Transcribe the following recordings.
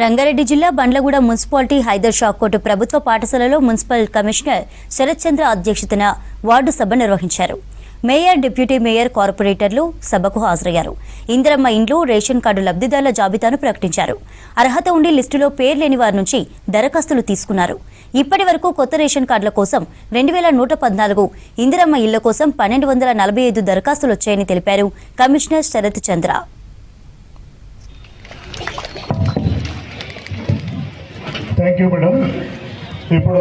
రంగారెడ్డి జిల్లా Bandlaguda municipality Hyder Shah court ప్రభుత్వ పాఠశాలలో మున్సిపల్ కమిషనర్ శరత్ చంద్ర అధ్యక్షతన వార్డు సభ నిర్వహించారు. మేయర్, డిప్యూటీ మేయర్, కార్పొరేటర్లు సభకు హాజరయ్యారు. ఇందిరమ్మ ఇండ్లు, రేషన్ కార్డు లబ్ధిదారుల జాబితాను ప్రకటించారు. అర్హత ఉండి లిస్టులో పేరు లేని వారి నుంచి దరఖాస్తులు తీసుకున్నారు. ఇప్పటి వరకు కొత్త రేషన్ కార్డుల కోసం 2114, ఇందిరమ్మ ఇళ్ల కోసం 1245 దరఖాస్తులు వచ్చాయని తెలిపారు commissioner Sharat Chandra. Thank you madam. ఇప్పుడు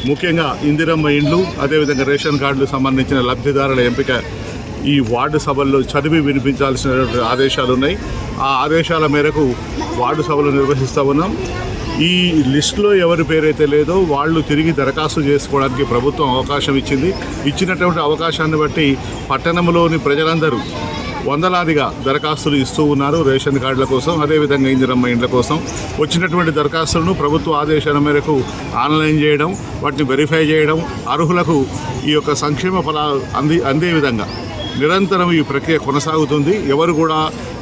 ముఖ్యంగా ఇందిరమ్మ ఇండ్లు, అదేవిధంగా రేషన్ కార్డులకు సంబంధించిన లబ్ధిదారుల ఎంపిక ఈ వార్డు సభల్లో చదివి వినిపించాల్సినటువంటి ఆదేశాలు ఉన్నాయి. ఆ ఆదేశాల మేరకు వార్డు సభలు నిర్వహిస్తూ ఉన్నాం. ఈ లిస్టులో ఎవరి పేరైతే లేదో వాళ్ళు తిరిగి దరఖాస్తు చేసుకోవడానికి ప్రభుత్వం అవకాశం ఇచ్చింది. ఇచ్చినటువంటి అవకాశాన్ని బట్టి పట్టణంలోని ప్రజలందరూ వందలాదిగా దరఖాస్తులు ఇస్తూ ఉన్నారు రేషన్ కార్డుల కోసం, అదేవిధంగా ఇందిరమ్మ ఇండ్ల కోసం. వచ్చినటువంటి దరఖాస్తులను ప్రభుత్వ ఆదేశాల మేరకు ఆన్లైన్ చేయడం, వాటిని వెరిఫై చేయడం, అర్హులకు ఈ యొక్క సంక్షేమ ఫలాలు అందే విధంగా నిరంతరం ఈ ప్రక్రియ కొనసాగుతుంది. ఎవరు కూడా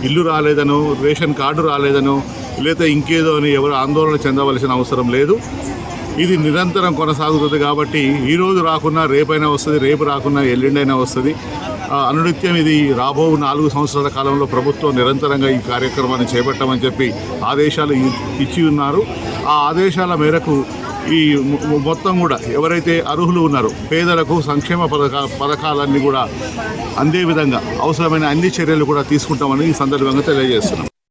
ఇల్లు రాలేదనో, రేషన్ కార్డు రాలేదనో, లేదా ఇంకేదో అని ఎవరు ఆందోళన చెందవలసిన అవసరం లేదు. ఇది నిరంతరం కొనసాగుతుంది. కాబట్టి ఈరోజు రాకున్నా రేపైనా వస్తుంది, రేపు రాకున్నా ఎల్లుండైనా వస్తుంది. అనునిత్యం ఇది రాబో 4 సంవత్సరాల కాలంలో ప్రభుత్వం నిరంతరంగా ఈ కార్యక్రమాన్ని చేపట్టమని చెప్పి ఆదేశాలు ఇచ్చి ఉన్నారు. ఆ ఆదేశాల మేరకు ఈ మొత్తం కూడా ఎవరైతే అర్హులు ఉన్నారో పేదలకు సంక్షేమ పథకాలన్నీ కూడా అందే విధంగా అవసరమైన అన్ని చర్యలు కూడా తీసుకుంటామని ఈ సందర్భంగా తెలియజేస్తున్నాం.